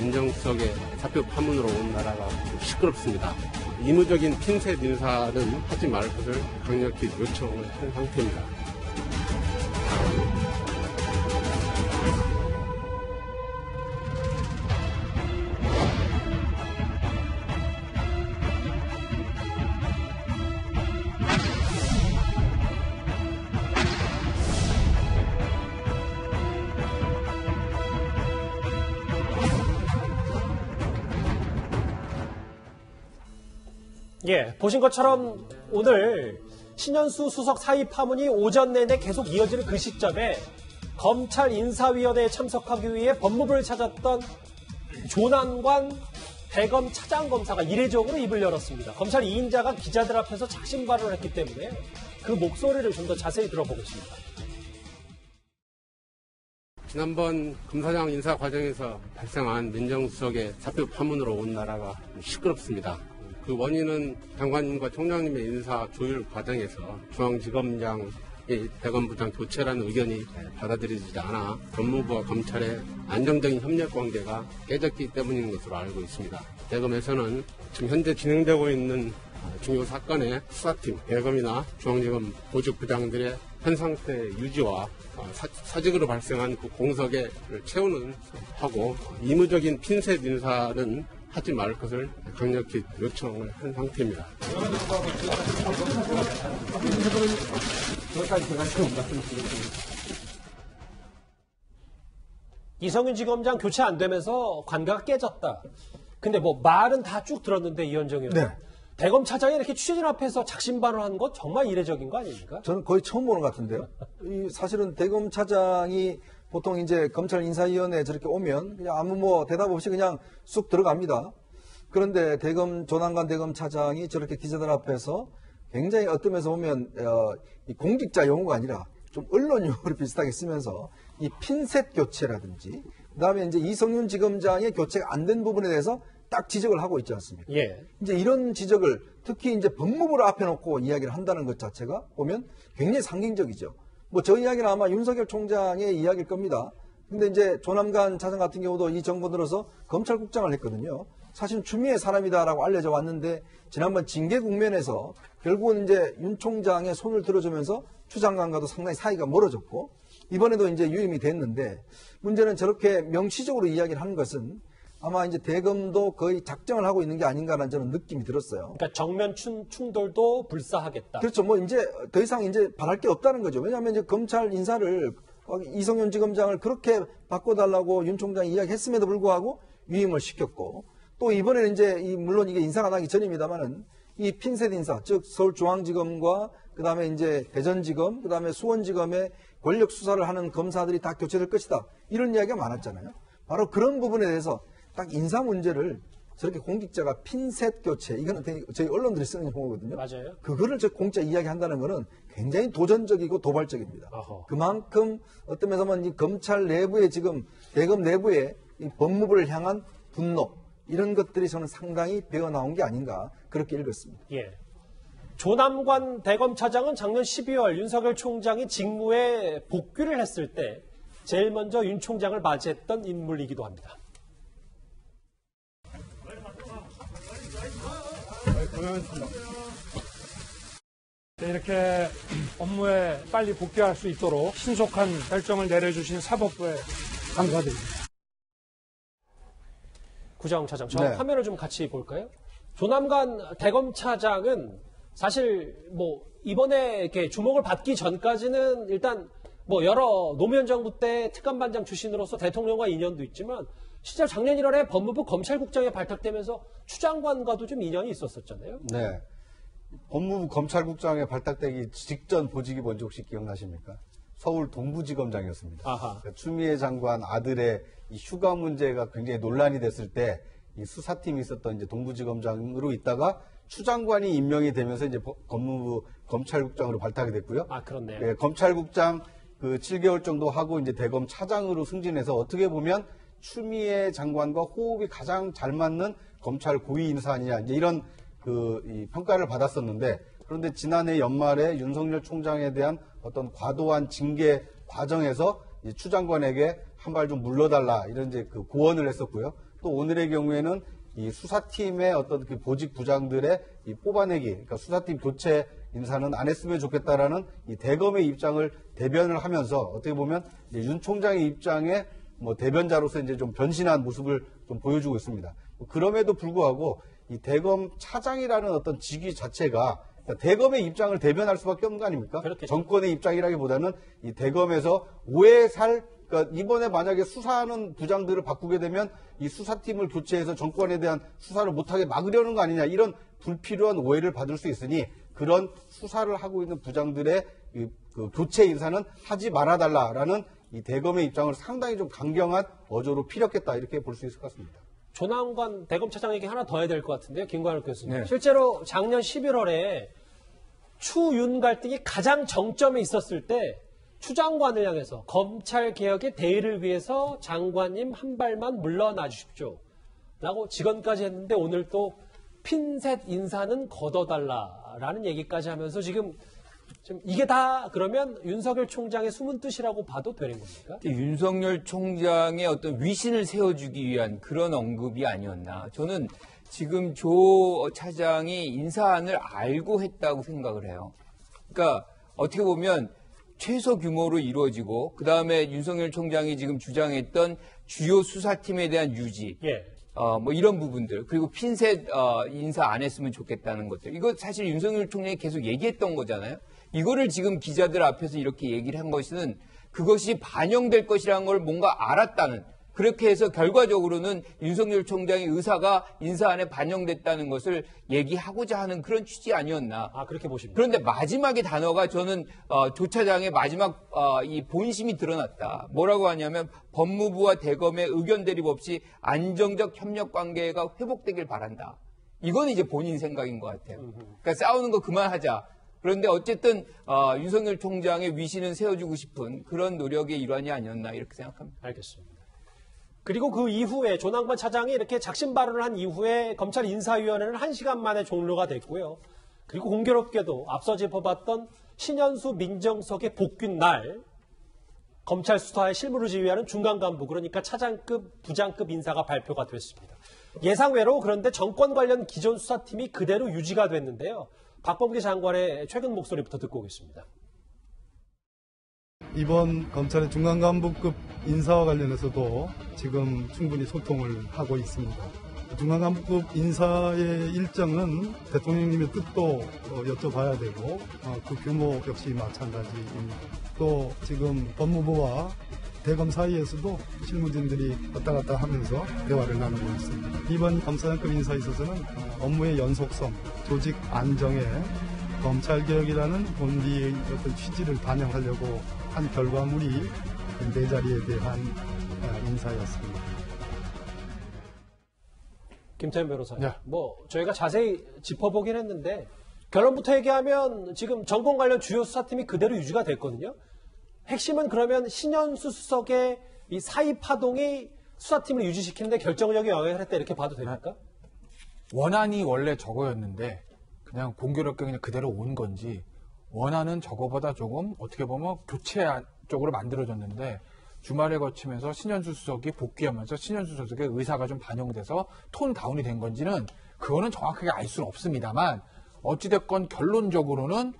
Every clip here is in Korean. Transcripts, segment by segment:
민정수석의 사표 파문으로 온 나라가 시끄럽습니다. 의무적인 핀셋 인사는 하지 말 것을 강력히 요청을 한 상태입니다. 예, 보신 것처럼 오늘 신현수 수석 사의 파문이 오전 내내 계속 이어지는 그 시점에 검찰 인사위원회에 참석하기 위해 법무부를 찾았던 조남관 대검 차장검사가 이례적으로 입을 열었습니다. 검찰 2인자가 기자들 앞에서 작심 발언을 했기 때문에 그 목소리를 좀 더 자세히 들어보겠습니다. 지난번 검사장 인사 과정에서 발생한 민정수석의 사표 파문으로 온 나라가 시끄럽습니다. 그 원인은 장관님과 총장님의 인사 조율 과정에서 중앙지검장의 대검부장 교체라는 의견이 받아들여지지 않아 법무부와 검찰의 안정적인 협력 관계가 깨졌기 때문인 것으로 알고 있습니다. 대검에서는 지금 현재 진행되고 있는 중요 사건의 수사팀, 대검이나 중앙지검 보직부장들의 현 상태 유지와 사직으로 발생한 그 공석을 채우는 하고 의무적인 핀셋 인사는 하지 말 것을 강력히 요청을 한 상태입니다. 이성윤 지검장 교체 안 되면서 관계가 깨졌다. 근데 뭐 말은 다 쭉 들었는데 이현정 의원. 네. 대검 차장이 이렇게 취재진 앞에서 작심 발언한 거 정말 이례적인 거 아닙니까? 저는 거의 처음 보는 것 같은데요. 사실은 대검 차장이 보통 이제 검찰 인사위원회에 저렇게 오면 그냥 아무 뭐 대답 없이 그냥 쑥 들어갑니다. 그런데 조남관 대검 차장이 저렇게 기자들 앞에서 굉장히 어떤 면에서 보면 이 공직자 용어가 아니라 좀 언론 용어를 비슷하게 쓰면서 이 핀셋 교체라든지 그다음에 이제 이성윤 지검장의 교체가 안 된 부분에 대해서 딱 지적을 하고 있지 않습니까? 예. 이제 이런 지적을 특히 이제 법무부를 앞에 놓고 이야기를 한다는 것 자체가 보면 굉장히 상징적이죠. 뭐 저 이야기는 아마 윤석열 총장의 이야기일 겁니다. 근데 이제 조남관 차장 같은 경우도 이 정부 들어서 검찰국장을 했거든요. 사실 추미애 사람이다라고 알려져 왔는데 지난번 징계 국면에서 결국은 이제 윤 총장의 손을 들어주면서 추 장관과도 상당히 사이가 멀어졌고 이번에도 이제 유임이 됐는데 문제는 저렇게 명시적으로 이야기를 하는 것은 아마 이제 대검도 거의 작정을 하고 있는 게 아닌가라는 저는 느낌이 들었어요. 그러니까 정면 충돌도 불사하겠다. 그렇죠. 뭐 이제 더 이상 이제 바랄 게 없다는 거죠. 왜냐하면 이제 검찰 인사를 이성윤 지검장을 그렇게 바꿔달라고 윤 총장이 이야기했음에도 불구하고 유임을 시켰고 또 이번에는 이제 물론 이게 인사가 나기 전입니다만은 이 핀셋 인사, 즉 서울중앙지검과 그다음에 이제 대전지검, 그다음에 수원지검의 권력 수사를 하는 검사들이 다 교체될 것이다. 이런 이야기가 많았잖아요. 바로 그런 부분에 대해서 딱 인사 문제를 저렇게 공직자가 핀셋 교체, 이건 저희 언론들이 쓰는 용어거든요. 맞아요. 그거를 저 공짜 이야기한다는 거는 굉장히 도전적이고 도발적입니다. 어허. 그만큼 어떤 면에서 보면 이 검찰 내부에 지금 대검 내부에 이 법무부를 향한 분노 이런 것들이 저는 상당히 배어 나온 게 아닌가 그렇게 읽었습니다. 예. 조남관 대검 차장은 작년 12월 윤석열 총장이 직무에 복귀를 했을 때 제일 먼저 윤 총장을 맞이했던 인물이기도 합니다. 이렇게 업무에 빨리 복귀할 수 있도록 신속한 결정을 내려주신 사법부에 감사드립니다. 구자홍 차장, 저 네. 화면을 좀 같이 볼까요? 조남관 대검 차장은 사실 뭐 이번에 이렇게 주목을 받기 전까지는 일단 뭐 여러 노무현 정부 때 특감반장 출신으로서 대통령과 인연도 있지만 실제 작년 1월에 법무부 검찰국장에 발탁되면서 추 장관과도 좀 인연이 있었었잖아요. 네. 법무부 검찰국장에 발탁되기 직전 보직이 뭔지 혹시 기억나십니까? 서울 동부지검장이었습니다. 아하. 그러니까 추미애 장관 아들의 이 휴가 문제가 굉장히 논란이 됐을 때 이 수사팀이 있었던 이제 동부지검장으로 있다가 추 장관이 임명이 되면서 이제 법무부 검찰국장으로 발탁이 됐고요. 아, 그렇네요. 네, 검찰국장 그 7개월 정도 하고 이제 대검 차장으로 승진해서 어떻게 보면 추미애 장관과 호흡이 가장 잘 맞는 검찰 고위 인사 아니냐 이제 이런 이 평가를 받았었는데 그런데 지난해 연말에 윤석열 총장에 대한 어떤 과도한 징계 과정에서 추 장관에게 한 발 좀 물러달라 이런 이제 그 고언을 했었고요. 또 오늘의 경우에는 이 수사팀의 어떤 그 보직 부장들의 이 뽑아내기, 그러니까 수사팀 교체 인사는 안 했으면 좋겠다라는 이 대검의 입장을 대변을 하면서 어떻게 보면 이제 윤 총장의 입장에 뭐 대변자로서 이제 좀 변신한 모습을 좀 보여주고 있습니다. 그럼에도 불구하고 이 대검 차장이라는 어떤 직위 자체가 그러니까 대검의 입장을 대변할 수밖에 없는 거 아닙니까? 그렇겠죠. 정권의 입장이라기보다는 이 대검에서 오해 살 그러니까 이번에 만약에 수사하는 부장들을 바꾸게 되면 이 수사팀을 교체해서 정권에 대한 수사를 못하게 막으려는 거 아니냐 이런 불필요한 오해를 받을 수 있으니 그런 수사를 하고 있는 부장들의 그 교체 인사는 하지 말아달라라는 이 대검의 입장을 상당히 좀 강경한 어조로 피력했다 이렇게 볼 수 있을 것 같습니다. 조남관 대검차장 얘기 하나 더 해야 될 것 같은데요. 김관욱 교수님. 네. 실제로 작년 11월에 추윤 갈등이 가장 정점에 있었을 때 추 장관을 향해서 검찰개혁의 대의를 위해서 장관님 한 발만 물러나 주십시오. 라고 직언까지 했는데 오늘 또 핀셋 인사는 걷어달라라는 얘기까지 하면서 지금 이게 다 그러면 윤석열 총장의 숨은 뜻이라고 봐도 되는 겁니까? 윤석열 총장의 어떤 위신을 세워주기 위한 그런 언급이 아니었나. 저는 지금 조 차장이 인사안을 알고 했다고 생각을 해요. 그러니까 어떻게 보면 최소 규모로 이루어지고 그다음에 윤석열 총장이 지금 주장했던 주요 수사팀에 대한 유지. 예. 뭐 이런 부분들 그리고 핀셋 인사 안 했으면 좋겠다는 것들. 이거 사실 윤석열 총장이 계속 얘기했던 거잖아요. 이거를 지금 기자들 앞에서 이렇게 얘기를 한 것은 그것이 반영될 것이라는 걸 뭔가 알았다는 그렇게 해서 결과적으로는 윤석열 총장의 의사가 인사안에 반영됐다는 것을 얘기하고자 하는 그런 취지 아니었나. 아, 그렇게 보십니까? 그런데 마지막의 단어가 저는 조 차장의 마지막 이 본심이 드러났다. 뭐라고 하냐면 법무부와 대검의 의견 대립 없이 안정적 협력 관계가 회복되길 바란다. 이건 이제 본인 생각인 것 같아요. 그러니까 싸우는 거 그만하자. 그런데 어쨌든 윤석열 총장의 위신은 세워주고 싶은 그런 노력의 일환이 아니었나 이렇게 생각합니다. 알겠습니다. 그리고 그 이후에 조남관 차장이 이렇게 작심 발언을 한 이후에 검찰 인사위원회는 1시간 만에 종료가 됐고요. 그리고 공교롭게도 앞서 짚어봤던 신현수 민정석의 복귀 날 검찰 수사의 실무를 지휘하는 중간 간부 그러니까 차장급, 부장급 인사가 발표가 됐습니다. 예상외로 그런데 정권 관련 기존 수사팀이 그대로 유지가 됐는데요. 박범계 장관의 최근 목소리부터 듣고 오겠습니다. 이번 검찰의 중간간부급 인사와 관련해서도 지금 충분히 소통을 하고 있습니다. 중간간부급 인사의 일정은 대통령님의 뜻도 여쭤봐야 되고 그 규모 역시 마찬가지입니다. 또 지금 법무부와 대검 사이에서도 실무진들이 왔다 갔다 하면서 대화를 나누고 있습니다. 이번 검사장급 인사에 있어서는 업무의 연속성, 조직 안정에 검찰개혁이라는 본디의 어떤 취지를 반영하려고 한 결과물이 네 자리에 대한 인사였습니다. 김태현 변호사님, 네. 저희가 자세히 짚어보긴 했는데 결론부터 얘기하면 지금 정권 관련 주요 수사팀이 그대로 유지가 됐거든요. 핵심은 그러면 신현수 수석의 이 사이 파동이 수사팀을 유지시키는데 결정적인 영향을 했다 이렇게 봐도 됩니까? 원안이 원래 저거였는데 그냥 공교롭게 그냥 그대로 온 건지 원안은 저거보다 조금 어떻게 보면 교체 쪽으로 만들어졌는데 주말에 거치면서 신현수 수석이 복귀하면서 신현수 수석의 의사가 좀 반영돼서 톤 다운이 된 건지는 그거는 정확하게 알 수는 없습니다만 어찌됐건 결론적으로는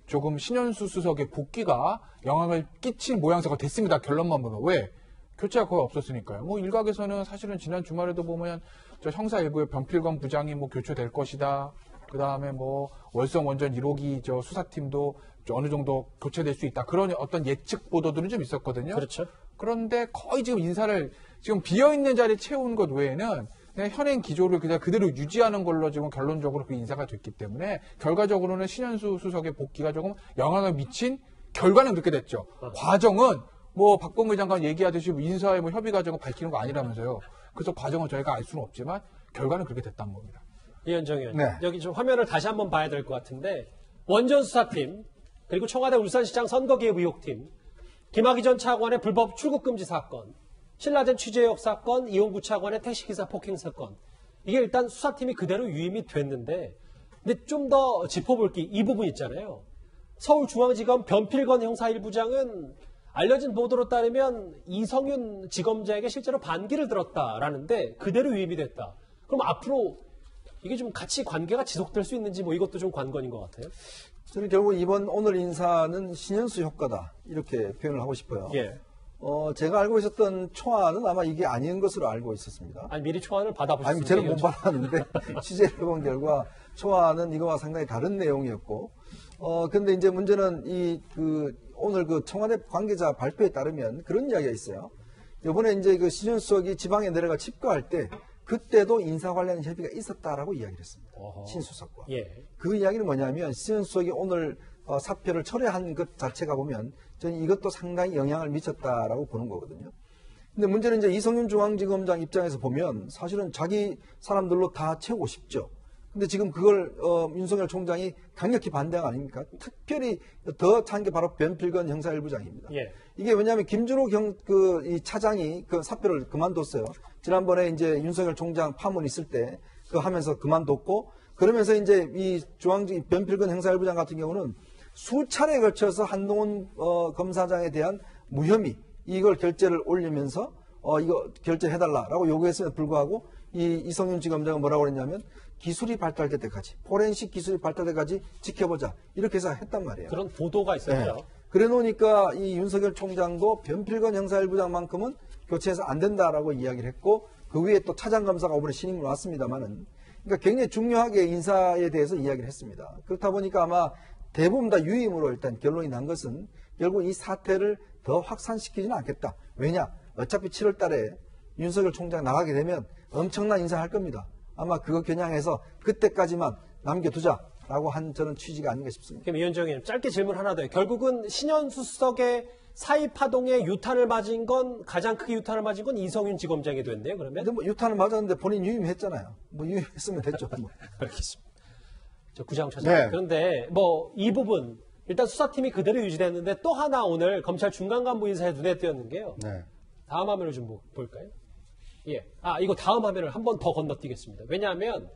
조금 신현수 수석의 복귀가 영향을 끼친 모양새가 됐습니다. 결론만 보면. 왜? 교체가 거의 없었으니까요. 뭐 일각에서는 사실은 지난 주말에도 보면 저 형사 일부의 변필건 부장이 뭐 교체될 것이다. 그 다음에 뭐 월성 원전 1호기 저 수사팀도 어느 정도 교체될 수 있다. 그런 어떤 예측 보도들은 좀 있었거든요. 그렇죠. 그런데 거의 지금 인사를 지금 비어있는 자리에 채운 것 외에는 그냥 현행 기조를 그냥 그대로 유지하는 걸로 지금 결론적으로 그 인사가 됐기 때문에 결과적으로는 신현수 수석의 복귀가 조금 영향을 미친 결과는 그렇게 됐죠. 과정은 뭐 박범계 장관 얘기하듯이 인사의 뭐 협의 과정을 밝히는 거 아니라면서요. 그래서 과정은 저희가 알 수는 없지만 결과는 그렇게 됐다는 겁니다. 이현정 의원님, 네. 여기 좀 화면을 다시 한번 봐야 될 것 같은데 원전 수사팀 그리고 청와대 울산시장 선거개입 의혹팀 김학의 전 차관의 불법 출국 금지 사건 신라젠 취재의혹 사건 이용구 차관의 택시기사 폭행 사건 이게 일단 수사팀이 그대로 유임이 됐는데 근데 좀 더 짚어볼 게 이 부분 있잖아요. 서울중앙지검 변필건 형사 1부장은 알려진 보도로 따르면 이성윤 지검장에게 실제로 반기를 들었다라는데 그대로 유입이 됐다. 그럼 앞으로 이게 좀 같이 관계가 지속될 수 있는지 뭐 이것도 좀 관건인 것 같아요. 저는 결국 오늘 인사는 신현수 효과다 이렇게 표현을 하고 싶어요. 예. 제가 알고 있었던 초안은 아마 이게 아닌 것으로 알고 있었습니다. 아니 미리 초안을 받아보셨습니까? 아니 저는 못 받았는데 취재를 해본 결과 초안은 이거와 상당히 다른 내용이었고, 근데 이제 문제는 오늘 그 청와대 관계자 발표에 따르면 그런 이야기가 있어요. 이번에 이제 그 신현수 수석이 지방에 내려가 집거할 때 그때도 인사 관련 협의가 있었다라고 이야기를 했습니다. 신 수석과. 예. 그 이야기는 뭐냐면 신현수 수석이 오늘 사표를 철회한 것 자체가 보면 저는 이것도 상당히 영향을 미쳤다라고 보는 거거든요. 근데 문제는 이제 이성윤 중앙지검장 입장에서 보면 사실은 자기 사람들로 다 채우고 싶죠. 근데 지금 그걸 윤석열 총장이 강력히 반대한 거 아닙니까? 특별히 더 찬 게 바로 변필건 형사일부장입니다. 예. 이게 왜냐하면 김준호 이 차장이 그 사표를 그만뒀어요. 지난번에 이제 윤석열 총장 파문 있을 때 그 하면서 그만뒀고, 그러면서 이제 이 변필건 형사일부장 같은 경우는 수차례에 걸쳐서 한동훈 검사장에 대한 무혐의 이걸 결재를 올리면서 이거 결재해달라라고 요구했음에도 불구하고 이성윤 지검장은 뭐라고 그랬냐면 기술이 발달될 때까지, 포렌식 기술이 발달될 때까지 지켜보자 이렇게 해서 했단 말이에요. 그런 보도가 있었죠. 네. 그래 놓으니까 이 윤석열 총장도 변필건 형사일부장만큼은 교체해서 안 된다라고 이야기를 했고, 그 위에 또 차장검사가 이번에 신임을 왔습니다만은, 그러니까 굉장히 중요하게 인사에 대해서 이야기를 했습니다. 그렇다 보니까 아마 대부분 다 유임으로 일단 결론이 난 것은 결국 이 사태를 더 확산시키지는 않겠다. 왜냐? 어차피 7월 달에 윤석열 총장 나가게 되면 엄청난 인사할 겁니다. 아마 그거 겨냥해서 그때까지만 남겨두자라고 한 저는 취지가 아닌가 싶습니다. 그럼 위원장님 짧게 질문 하나 더요. 결국은 신현수 수석의 사이 파동에 유탄을 맞은 건 가장 크게 유탄을 맞은 건 이성윤 지검장이 됐네요. 그러면 근데 뭐 유탄을 맞았는데 본인 유임했잖아요. 뭐 유임했으면 됐죠. 뭐. 알겠습니다. 저 구자영 차장. 네. 그런데 뭐 이 부분 일단 수사팀이 그대로 유지됐는데 또 하나 오늘 검찰 중간 간부 인사에 눈에 띄었는 게요. 네. 다음 화면을 좀 볼까요? 예. 이거 다음 화면을 한 번 더 건너뛰겠습니다. 왜냐하면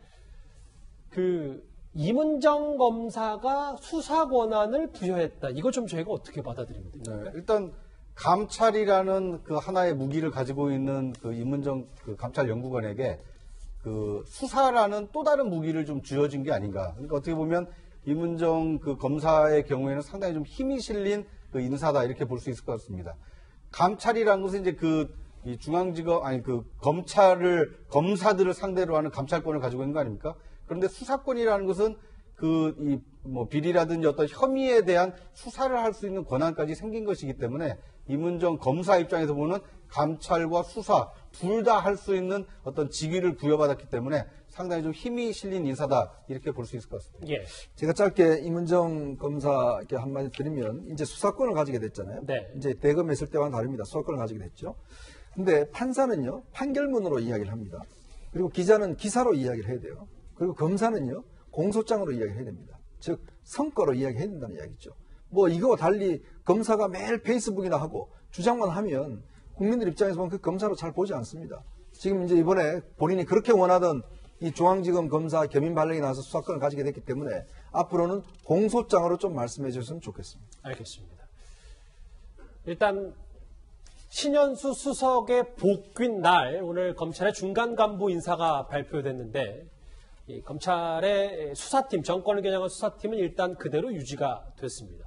이문정 검사가 수사 권한을 부여했다. 이거 좀 저희가 어떻게 받아들입니까? 네, 일단 감찰이라는 그 하나의 무기를 가지고 있는 그 이문정 그 감찰연구관에게 그 수사라는 또 다른 무기를 좀 쥐어진 게 아닌가. 그러니까 어떻게 보면 이문정 그 검사의 경우에는 상당히 좀 힘이 실린 그 인사다 이렇게 볼 수 있을 것 같습니다. 감찰이라는 것은 이제 이 중앙지검 검사들을 상대로 하는 감찰권을 가지고 있는 거 아닙니까? 그런데 수사권이라는 것은 비리라든지 어떤 혐의에 대한 수사를 할 수 있는 권한까지 생긴 것이기 때문에 이문정 검사 입장에서 보면 감찰과 수사 둘 다 할 수 있는 어떤 직위를 부여받았기 때문에 상당히 좀 힘이 실린 인사다 이렇게 볼 수 있을 것 같습니다. 예. 제가 짧게 이문정 검사께 한마디 드리면 이제 수사권을 가지게 됐잖아요. 네. 이제 대검했을 때와는 다릅니다. 수사권을 가지게 됐죠. 근데 판사는요 판결문으로 이야기를 합니다. 그리고 기자는 기사로 이야기를 해야 돼요. 그리고 검사는요 공소장으로 이야기해야 됩니다. 즉 성과로 이야기해야 된다는 이야기죠. 뭐 이거와 달리 검사가 매일 페이스북이나 하고 주장만 하면 국민들 입장에서 보면 그 검사로 잘 보지 않습니다. 지금 이제 이번에 본인이 그렇게 원하던 이 중앙지검 검사 겸임 발령이 나와서 수사권을 가지게 됐기 때문에 앞으로는 공소장으로 좀 말씀해 주셨으면 좋겠습니다. 알겠습니다. 일단 신현수 수석의 복귀 날 오늘 검찰의 중간 간부 인사가 발표됐는데 이 검찰의 수사팀, 정권을 겨냥한 수사팀은 일단 그대로 유지가 됐습니다.